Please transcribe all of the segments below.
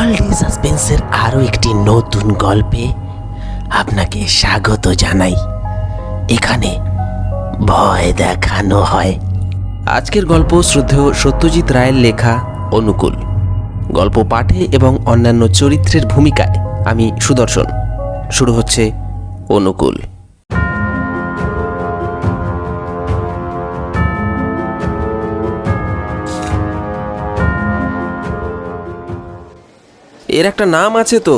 World সাসপেন্সের আরও একটি নতুন গল্পে আপনাকে স্বাগত জানাই। এখানে ভয় দেখানো হয়। আজকের গল্প শ্রদ্ধেয় সত্যজিৎ রায়ের লেখা অনুকূল। গল্প পাঠে এবং অন্যান্য চরিত্রের ভূমিকায় আমি সুদর্শন। শুরু হচ্ছে অনুকূল। এর একটা নাম আছে তো?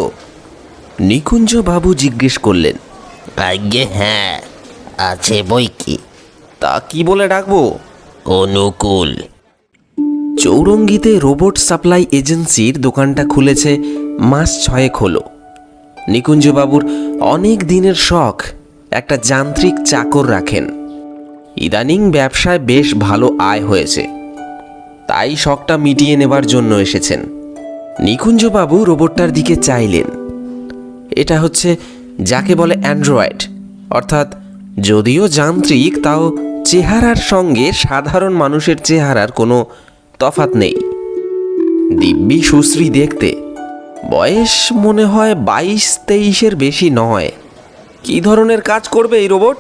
নিকুঞ্জ বাবু জিজ্ঞেস করলেন। আজ্ঞে হ্যাঁ, আছে বই কি। তা কি বলে ডাকবো? অনুকূল। চৌরঙ্গিতে রোবট সাপ্লাই এজেন্সির দোকানটা খুলেছে মাস 6 হলো। নিকুঞ্জবাবুর অনেক দিনের শখ একটা যান্ত্রিক চাকর রাখেন। ইদানিং ব্যবসায় বেশ ভালো আয় হয়েছে, তাই শখটা মিটিয়ে নেবার জন্য এসেছেন। নিকুঞ্জবাবু রোবটটার দিকে চাইলেন। এটা হচ্ছে যাকে বলে অ্যান্ড্রয়েড, অর্থাৎ যদিও যান্ত্রিক, তাও চেহারার সঙ্গে সাধারণ মানুষের চেহারার কোনো তফাৎ নেই। দিব্যি সুশ্রী দেখতে, বয়স মনে হয় 22-23-এর বেশি নয়। কী ধরনের কাজ করবে এই রোবট?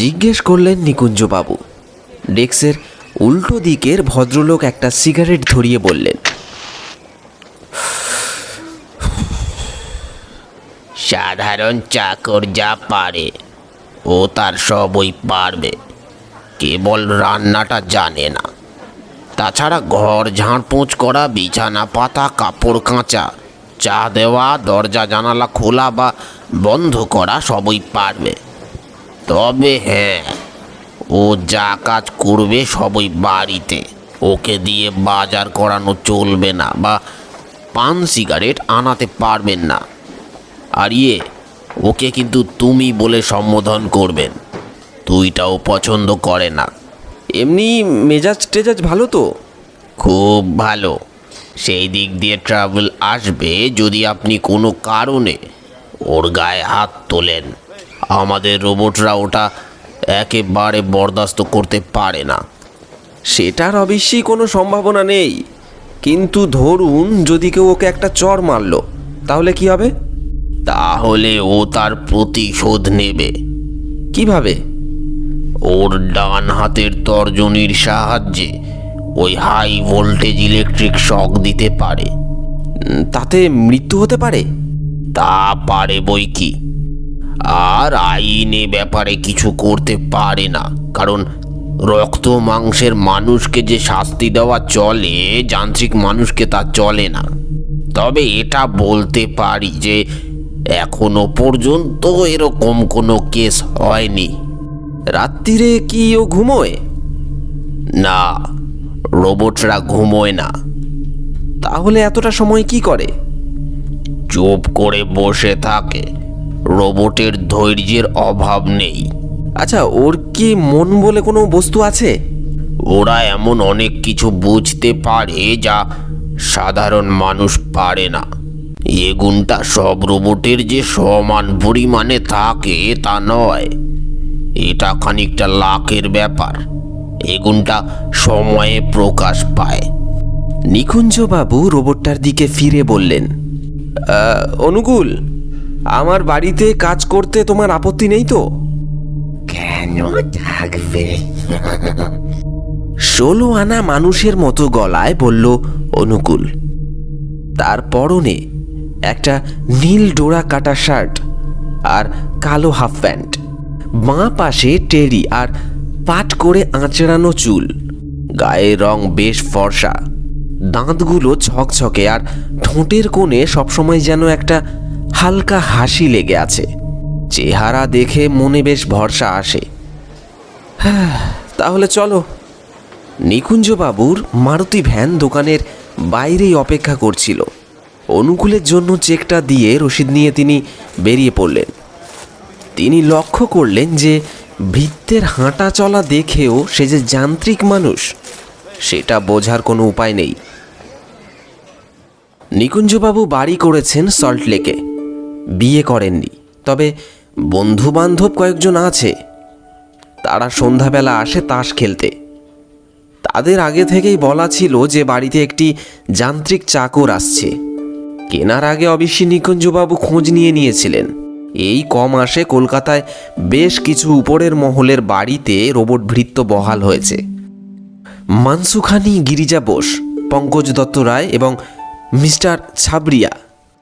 জিজ্ঞেস করলেন নিকুঞ্জবাবু। ডেস্কের উল্টো দিকের ভদ্রলোক একটা সিগারেট ধরিয়ে বললেন, সাধারণ চাকর যা পারে ও তার সবই পারবে, কেবল রান্নাটা জানে না। তাছাড়া ঘর ঝাড়পোঁছ করা, বিছানা পাতা, কাপড় কাচা, চা দেওয়া, দরজা জানালা খোলা বা বন্ধ করা সবই পারবে। তবে হ্যাঁ, ও যা কাজ করবে সবই বাড়িতে। ওকে দিয়ে বাজার করানো চলবে না বা পান সিগারেট আনাতে পারবেন না। আর ওকে কিন্তু তুমি বলে সম্বোধন করবেন, তুইটাও পছন্দ করে না। এমনি মেজাজ টেজাজ ভালো তো? খুব ভালো। সেই দিক দিয়ে ট্রাভেল আসবে যদি আপনি কোনো কারণে ওর গায়ে হাত তোলেন। আমাদের রোবটরা ওটা একেবারে বরদাস্ত করতে পারে না। সেটার অবশ্যই কোনো সম্ভাবনা নেই, কিন্তু ধরুন যদি কেউ ওকে একটা চড় মারল, তাহলে কি হবে? তাহলে ও তার প্রতিশোধ নেবে। কিভাবে? ওর ডান হাতের তর্জনীর সাহায্যে ওই হাই ভোল্টেজ ইলেকট্রিক শক দিতে পারে। তাতে মৃত্যু হতে পারে? তা পারে বই কি। আর আইনে ব্যাপারে কিছু করতে পারে না, কারণ রক্ত মাংসের মানুষকে যে শাস্তি দেওয়া চলে, যান্ত্রিক মানুষকে তা চলে না। তবে এটা বলতে পারি যে এখনো পর্যন্ত এরকম কোনো কেস হয়নি। রাত্রিরে কি ও ঘুমোয়? না, রোবটরা ঘুমোয় না। তাহলে এতটা সময় কি করে? চুপ করে বসে থাকে। রোবটের ধৈর্যের অভাব নেই। আচ্ছা, ওর কি মন বলে কোনো বস্তু আছে? ওরা এমন অনেক কিছু বুঝতে পারে যা সাধারণ মানুষ পারে না। এ গুণটা সব রোবটের যে সমান পরিমাণে থাকে তা নয়। এটা খানিকটা লাকের ব্যাপার। এ গুণটা সময়ে প্রকাশ পায়। নিকুঞ্জবাবু রোবটটার দিকে ফিরে বললেন, অনুকূল, আমার বাড়িতে কাজ করতে তোমার আপত্তি নেই তো? কেন থাকবে? 16 আনা মানুষের মতো গলায় বলল অনুকূল। তার পরনে একটা নীল ডোরা কাটা শার্ট আর কালো হাফ প্যান্ট। বাঁ পাশে টেরি আর পাট করে আঁচড়ানো চুল। গায়ের রং বেশ ফর্সা, দাঁতগুলো ছকছকে, আর ঠোঁটের কোণে সবসময় যেন একটা হালকা হাসি লেগে আছে। চেহারা দেখে মনে বেশ ভরসা আসে। হ্যাঁ, তাহলে চলো। নিকুঞ্জবাবুর মারুতি ভ্যান দোকানের বাইরেই অপেক্ষা করছিল। অনুকূলের জন্য চেকটা দিয়ে রসিদ নিয়ে তিনি বেরিয়ে পড়লেন। তিনি লক্ষ্য করলেন যে ভৃত্যের হাঁটা চলা দেখেও সে যে যান্ত্রিক মানুষ, সেটা বোঝার কোনো উপায় নেই। নিকুঞ্জবাবু বাড়ি করেছেন সল্টলেকে, বিয়ে করেননি। তবে বন্ধু বান্ধব কয়েকজন আছে, তারা সন্ধ্যাবেলা আসে তাস খেলতে। তাদের আগে থেকেই বলা ছিল যে বাড়িতে একটি যান্ত্রিক চাকর আসছে। কেনার আগে অবশ্যই নিকুঞ্জবাবু খোঁজ নিয়েছিলেন। এই কম মাসে কলকাতায় বেশ কিছু উপরের মহলের বাড়িতে রোবট ভৃত্য বহাল হয়েছে। মানসুখানি গিরিজা বোস, পঙ্কজ দত্ত রায় এবং মিস্টার ছাবরিয়া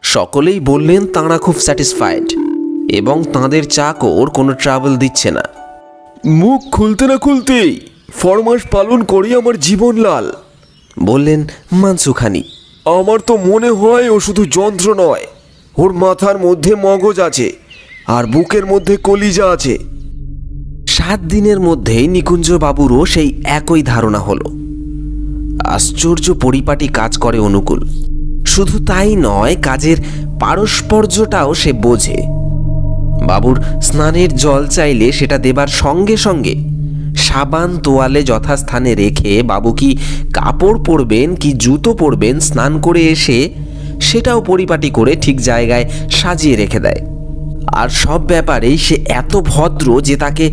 সকলেই বললেন তাঁরা খুব স্যাটিসফাইড এবং তাঁদের চাকর কোনো ট্রাবল দিচ্ছে না। মুখ খুলতে না খুলতেই ফরমাস পালন করি আমার জীবনলাল, বললেন মানসুখানি। আমার তো মনে হয় ও শুধু যন্ত্র নয়, ওর মাথার মধ্যে মগজ আছে আর বুকের মধ্যে কলিজা আছে। 7 দিনের মধ্যেই নিকুঞ্জবাবুরও সেই একই ধারণা হলো। আশ্চর্য পরিপাটি কাজ করে অনুকূল। শুধু তাই নয়, কাজের পারস্পর্যটাও সে বোঝে। বাবুর স্নানের জল চাইলে সেটা দেবার সঙ্গে সঙ্গে সাবান তোয়ালে যথাস্থানে রেখে বাবু কি কাপড় পরবেন কি জুতো পরবেন স্নান করে এসে সেটাও পরিপাটি করে ঠিক জায়গায় সাজিয়ে রেখে দেয়। আর সব ব্যাপারেই সে এত ভদ্র যে তাকে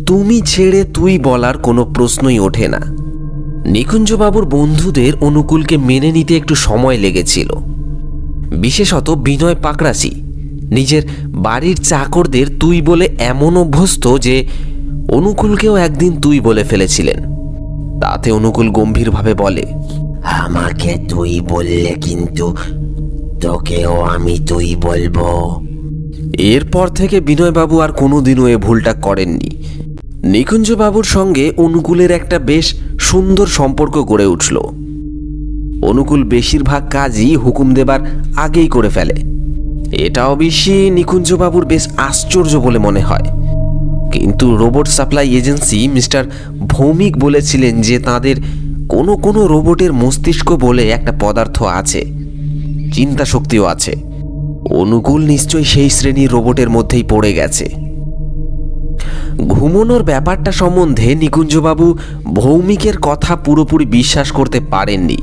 তুমি ছেড়ে তুই বলার কোনো প্রশ্নই ওঠে না। নিকুঞ্জবাবুর বন্ধুদের অনুকূলকে মেনে নিতে একটু সময় লেগেছিল। বিশেষত বিনয় পাকড়াশি নিজের বাড়ির চাকরদের তুই বলে এমন অভ্যস্ত যে অনুকূলকেও একদিন তুই বলে ফেলেছিলেন। তাতে অনুকূল গম্ভীরভাবে বলে, আমাকে তুই বললে কিন্তু তোকেও আমি তুই বলবো। এরপর থেকে বিনয়বাবু আর কোনোদিনও এ ভুলটা করেননি। নিকুঞ্জবাবুর সঙ্গে অনুকূলের একটা বেশ সুন্দর সম্পর্ক গড়ে উঠল। অনুকূল বেশিরভাগ কাজই হুকুম দেবার আগেই করে ফেলে। এটা অবশ্যই নিকুঞ্জবাবুর বেশ আশ্চর্য বলে মনে হয়। কিন্তু robot supply agency mister Bhowmik বলেছিলেন যে তাদের কোনো কোনো রোবটের মস্তিষ্ক বলে একটা পদার্থ আছে, চিন্তা শক্তিও আছে। অনুকূল নিশ্চয়ই সেই শ্রেণীর রোবটের মধ্যেই পড়ে গেছে। ঘুমোনোর ব্যাপারটা সম্বন্ধে নিকুঞ্জবাবু ভৌমিকের কথা পুরোপুরি বিশ্বাস করতে পারেননি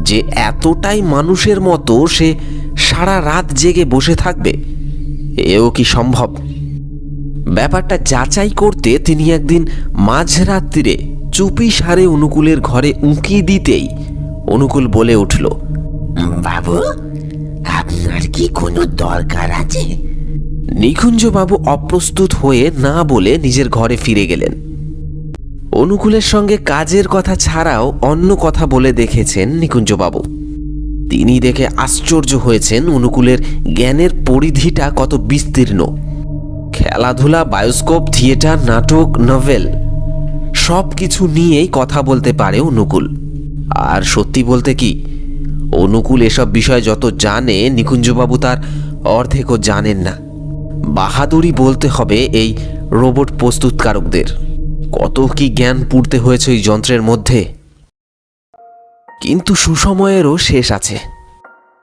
যে এতটাই মানুষের মতো সে সারা রাত জেগে বসে থাকবে, এও কি সম্ভব? ব্যাপারটা যাচাই করতে তিনি একদিন মাঝরাত্রিরে চুপি সারে অনুকূলের ঘরে উঁকি দিতেই অনুকূল বলে উঠল, বাবু, আপনার কি কোনো দরকার আছে? নিকুঞ্জবাবু অপ্রস্তুত হয়ে না বলে নিজের ঘরে ফিরে গেলেন। অনুকূলের সঙ্গে কাজের কথা ছাড়াও অন্য কথা বলে দেখেছেন নিকুঞ্জবাবু। তিনি দেখে আশ্চর্য হয়েছেন অনুকূলের জ্ঞানের পরিধিটা কত বিস্তীর্ণ। খেলাধুলা, বায়োস্কোপ, থিয়েটার, নাটক, নভেল সব কিছু নিয়েই কথা বলতে পারে অনুকূল। আর সত্যি বলতে কি, অনুকূল এসব বিষয় যত জানে নিকুঞ্জবাবু তার অর্ধেকও জানেন না। বাহাদুরি বলতে হবে এই রোবট প্রস্তুতকারকদের। কত কি জ্ঞান পুড়তে হয়েছে ওই যন্ত্রের মধ্যে। কিন্তু সুসময়েরও শেষ আছে।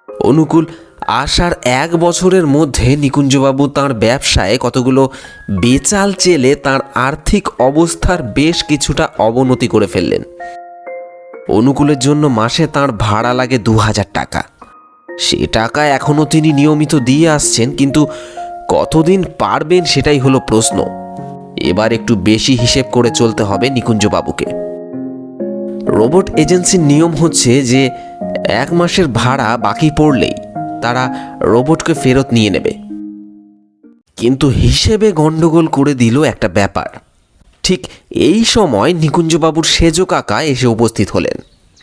অনুকূল আসার 1 বছরের মধ্যে নিকুঞ্জবাবু তাঁর ব্যবসায় কতগুলো বেচাল চেলে তাঁর আর্থিক অবস্থার বেশ কিছুটা অবনতি করে ফেললেন। অনুকূলের জন্য মাসে তাঁর ভাড়া লাগে 2000 টাকা। সে টাকা এখনও তিনি নিয়মিত দিয়ে আসছেন, কিন্তু কতদিন পারবেন সেটাই হলো প্রশ্ন। এবার একটু বেশি হিসেব করে চলতে হবে নিকুঞ্জবাবুকে। রোবট এজেন্সির নিয়ম হচ্ছে যে 1 মাসের ভাড়া বাকি পড়লেই তারা রোবটকে ফেরত নিয়ে নেবে। কিন্তু হিসেবে গন্ডগোল করে দিল একটা ব্যাপার। ঠিক এই সময় নিকুঞ্জবাবুর সেজো কাকা এসে উপস্থিত হলেন।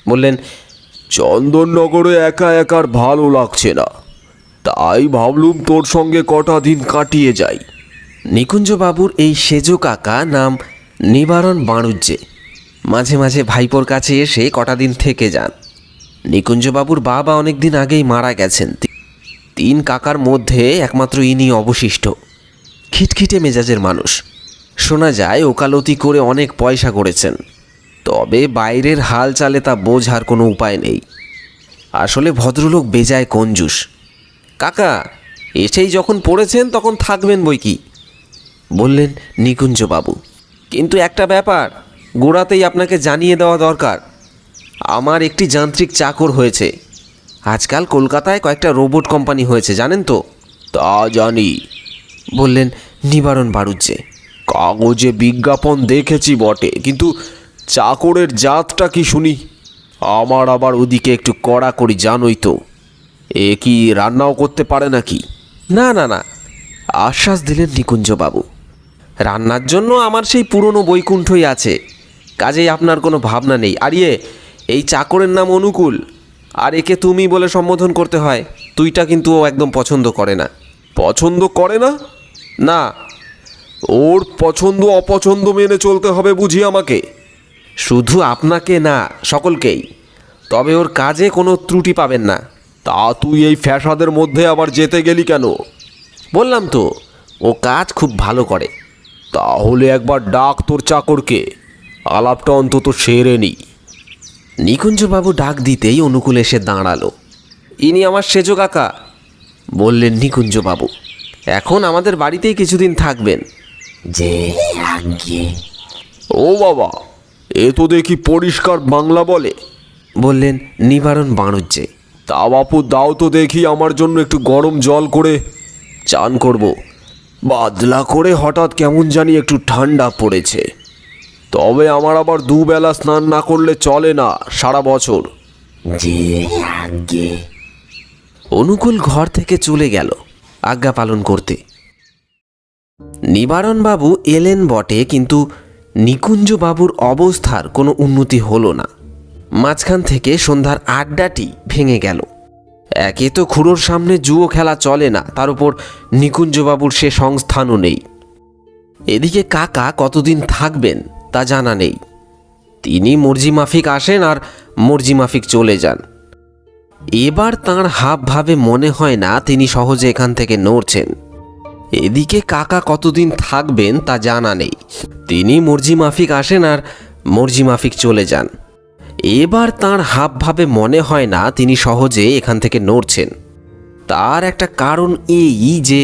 বললেন, চন্দননগরে একা একার ভালো লাগছে না, তাই ভাবলুম তোর সঙ্গে কটা দিন কাটিয়ে যাই। নিকুঞ্জবাবুর এই সেজো কাকা নাম নিবারণ বাণুজ্যে। মাঝে মাঝে ভাইপোর কাছে এসে কটা দিন থেকে যান। নিকুঞ্জবাবুর বাবা অনেক দিন আগেই মারা গেছেন। 3 কাকার মধ্যে একমাত্র ইনি অবশিষ্ট। খিটখিটে মেজাজের মানুষ। শোনা যায় ওকালতি করে অনেক পয়সা করেছেন, তবে বাইরের হাল চালে তা বোঝার কোনো উপায় নেই। আসলে ভদ্রলোক বেজায় কঞ্জুস। কাকা এসেই যখন পড়েছেন তখন থাকবেন বই কি, বললেন নিকুঞ্জবাবু। কিন্তু একটা ব্যাপার গোড়াতেই আপনাকে জানিয়ে দেওয়া দরকার। আমার একটি যান্ত্রিক চাকর হয়েছে। আজকাল কলকাতায় কয়েকটা রোবট কোম্পানি হয়েছে, জানেন তো? তা জানি, বললেন নিবারণ বাণুজ্যে। কাগজে বিজ্ঞাপন দেখেছি বটে, কিন্তু চাকরের জাতটা কি শুনি। আমার আবার ওদিকে একটু কড়াকড়ি, জানোই তো। এ কি রান্নাও করতে পারে নাকি? না না না, আশ্বাস দিলেন নিকুঞ্জবাবু। রান্নার জন্য আমার সেই পুরনো বৈকুণ্ঠই আছে, কাজেই আপনার কোনো ভাবনা নেই। আর এই চাকরের নাম অনুকূল, আর একে তুমি বলে সম্বোধন করতে হয়। তুইটা কিন্তু ও একদম পছন্দ করে না। পছন্দ করে না? না। ওর পছন্দ অপছন্দ মেনে চলতে হবে বুঝি আমাকে? শুধু আপনাকে না, সকলকেই। তবে ওর কাজে কোনো ত্রুটি পাবেন না। তা তুই এই ফ্যাসাদের মধ্যে আবার যেতে গেলি কেন? বললাম তো, ও কাজ খুব ভালো করে। তাহলে একবার ডাক তোর চাকরকে, আলাপটা অন্তত সেরে নি। নিকুঞ্জবাবু ডাক দিতেই অনুকূল এসে দাঁড়ালো। ইনি আমার সেজো কাকা, বললেন নিকুঞ্জবাবু। এখন আমাদের বাড়িতেই কিছুদিন থাকবেন। যে আজ্ঞে। ও বাবা, এ তো দেখি পরিষ্কার বাংলা বলে, বললেন নিবারণ বাণুজ্যে। তা বাপু দাও তো দেখি আমার জন্য একটু গরম জল করে, চান করব। বাদলা করে হঠাৎ কেমন জানি একটু ঠান্ডা পড়েছে। তবে আমার আবার দুবেলা স্নান না করলে চলে না সারা বছর। যে আজ্ঞে। অনুকূল ঘর থেকে চলে গেল আজ্ঞা পালন করতে। নিবারণবাবু এলেন বটে, কিন্তু নিকুঞ্জবাবুর অবস্থার কোনো উন্নতি হলো না। মাঝখান থেকে সন্ধ্যার আড্ডাটি ভেঙে গেল। একে তো খুড়োর সামনে জুয়ো খেলা চলে না, তার উপর নিকুঞ্জবাবুর সে সংস্থানও নেই। এদিকে কাকা কতদিন থাকবেন তা জানা নেই। তিনি মর্জি মাফিক আসেন আর মর্জি মাফিক চলে যান। এবার তাঁর হাব ভাবে মনে হয় না তিনি সহজে এখান থেকে নড়ছেন। এদিকে কাকা কতদিন থাকবেন তা জানা নেই। তিনি মর্জি মাফিক আসেন আর মর্জি মাফিক চলে যান। এবার তাঁর হাব ভাবে মনে হয় না তিনি সহজে এখান থেকে নড়ছেন। তার একটা কারণ এই যে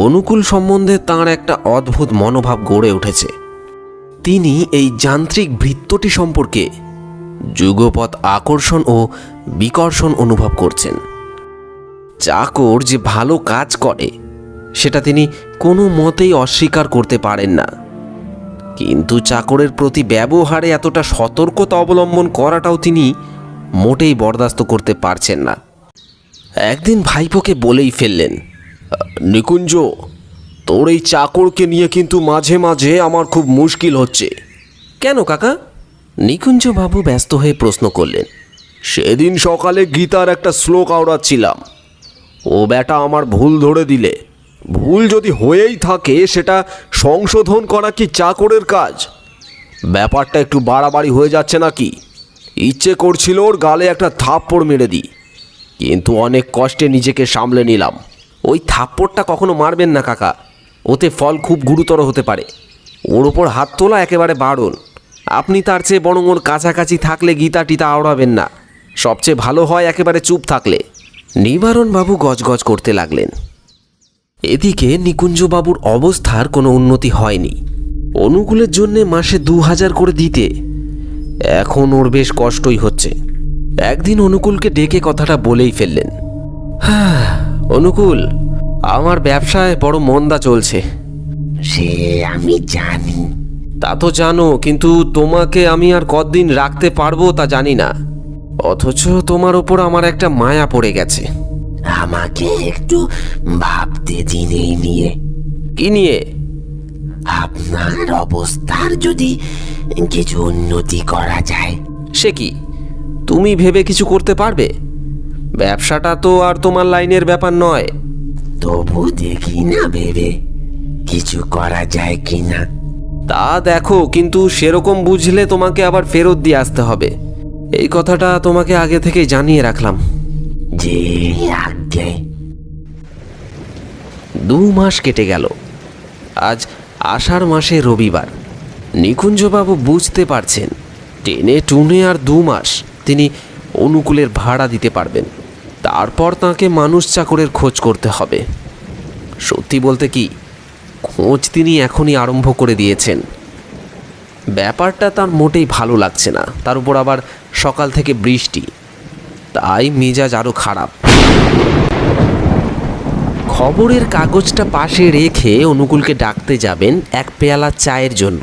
অনুকূল সম্বন্ধে তাঁর একটা অদ্ভুত মনোভাব গড়ে উঠেছে। তিনি এই যান্ত্রিক বৃত্তটি সম্পর্কে যুগপৎ আকর্ষণ ও বিকর্ষণ অনুভব করছেন। চাকর যে ভালো কাজ করে সেটা তিনি কোনো মতেই অস্বীকার করতে পারেন না, কিন্তু চাকরের প্রতি ব্যবহারে এতটা সতর্কতা অবলম্বন করাটাও তিনি মোটেই বরদাস্ত করতে পারছেন না। একদিন ভাইপোকে বলেই ফেললেন, নিকুঞ্জ, তোর এই চাকরকে নিয়ে কিন্তু মাঝে মাঝে আমার খুব মুশকিল হচ্ছে। কেন কাকা? নিকুঞ্জবাবু ব্যস্ত হয়ে প্রশ্ন করলেন। সেদিন সকালে গীতার একটা শ্লোক আওড়াচ্ছিলাম, ও বেটা আমার ভুল ধরে দিলে। ভুল যদি হয়েই থাকে সেটা সংশোধন করা কি চাকরের কাজ? ব্যাপারটা একটু বাড়াবাড়ি হয়ে যাচ্ছে নাকি? ইচ্ছে করছিল ওর গালে একটা থাপ্পড় মেরে দিই, কিন্তু অনেক কষ্টে নিজেকে সামলে নিলাম। ওই থাপ্পড়টা কখনো মারবেন না কাকা, ওতে ফল খুব গুরুতর হতে পারে। ওর ওপর হাত তোলা একেবারে বারণ। আপনি তার চেয়ে বরং ওর কাছাকাছি থাকলে গীতা টিতা আওড়াবেন না। সবচেয়ে ভালো হয় একেবারে চুপ থাকলে। নিবারণবাবু গজগজ করতে লাগলেন। এদিকে নিকুঞ্জবাবুর অবস্থার কোনো উন্নতি হয়নি। অনুকূলের জন্যে মাসে 2000 করে দিতে এখন ওর বেশ কষ্টই হচ্ছে। একদিন অনুকূলকে ডেকে কথাটা বলেই ফেললেন। হ্যাঁ অনুকূল, আমার ব্যবসায় বড় মন্দা চলছে। সে আমি জানি। তা তো জানো, কিন্তু তোমাকে আমি আর কতদিন রাখতে পারবো তা জানি না। অথচ তোমার ওপর আমার একটা মায়া পড়ে গেছে। আমাকে একটু ভাবতে দিন এই নিয়ে। কি নিয়ে? আপনার অবস্থার যদি কিছু উন্নতি করা যায়। সে কি, তুমি ভেবে কিছু করতে পারবে? ব্যবসাটা তো আর তোমার লাইনের ব্যাপার নয়। তবু দেখি না ভেবে কিছু করা যায় কিনা। তা দেখো, কিন্তু সেরকম বুঝলে তোমাকে আবার ফেরত দিয়ে আসতে হবে। এই কথাটা তোমাকে আগে থেকেই জানিয়ে রাখলাম। যে আজ্ঞে। 2 মাস কেটে গেল। আজ আষাঢ় মাসে রবিবার। নিকুঞ্জবাবু বুঝতে পারছেন টেনে টুনে আর 2 মাস তিনি অনুকূলের ভাড়া দিতে পারবেন। তারপর তাকে মানুষ চাকরের খোঁজ করতে হবে। সত্যি বলতে কি, খোঁজ তিনি এখনই আরম্ভ করে দিয়েছেন। ব্যাপারটা তার মোটেই ভালো লাগছে না। তার উপর আবার সকাল থেকে বৃষ্টি, তাই মেজাজ আরও খারাপ। খবরের কাগজটা পাশে রেখে অনুকূলকে ডাকতে যাবেন এক পেয়ালা চায়ের জন্য।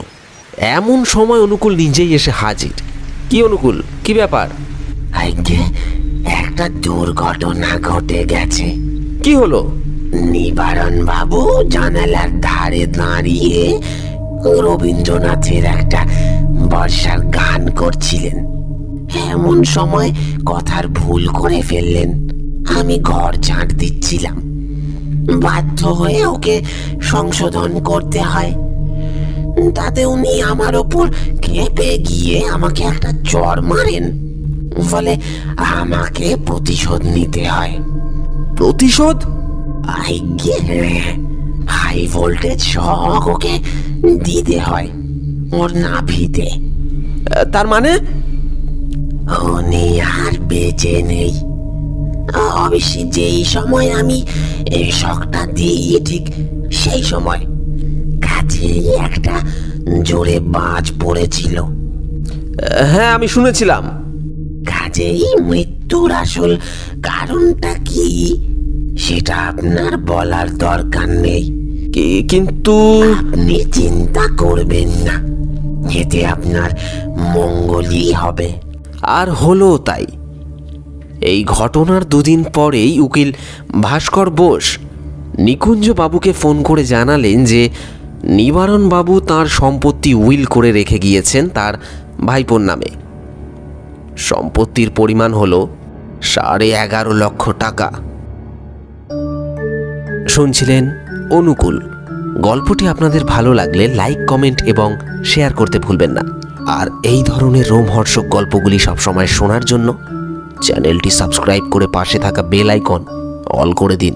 এমন সময় অনুকূল নিজেই এসে হাজির। কি অনুকূল, কি ব্যাপার? আজ্ঞে, একটা দুর্ঘটনা ঘটে গেছে। কি হলো? নিবারণ বাবু জানালার ধারে দাঁড়িয়ে রবীন্দ্রনাথের একটা বর্ষার গান করছিলেন। এমন সময় কথার ভুল করে ফেললেন। আমি ঘর ঝাঁট দিচ্ছিলাম, বাধ্য হয়ে ওকে সংশোধন করতে হয়। তাতে উনি আমার ওপর ক্ষেপে গিয়ে আমাকে একটা চড় মারেন, ফলে আমাকে প্রতিশোধ নিতে হয়। প্রতিশোধ? হাই ভোল্টেজ শক ওকে দিতে হয় ওর নাভিতে। তার মানে? উনি আর বেঁচে নেই। অবশ্যই যেই সময় আমি এই শকটা দিই ঠিক সেই সময় কাছেই একটা জোরে বাজ পড়েছিল। হ্যাঁ, আমি শুনেছিলাম। কাজেই মৃত্যুর আসল কারণটা কি সেটা আপনার বলার দরকার নেই। কিন্তু আপনি চিন্তা করবেন না, এতে আপনার মঙ্গলই হবে। আর হলো তাই। এই ঘটনার দুদিন পরেই উকিল ভাস্কর বোস নিকুঞ্জ বাবুকে ফোন করে জানালেন যে নিবারণ বাবু তাঁর সম্পত্তি উইল করে রেখে গিয়েছেন তার ভাইপোর নামে। সম্পত্তির পরিমাণ হলো 11.5 লক্ষ টাকা। শুনছিলেন অনুকূল। গল্পটি আপনাদের ভালো লাগলে লাইক, কমেন্ট এবং শেয়ার করতে ভুলবেন না। আর এই ধরনের রোমহর্ষক গল্পগুলি সবসময় শোনার জন্য চ্যানেলটি সাবস্ক্রাইব করে পাশে থাকা বেল আইকন অল করে দিন।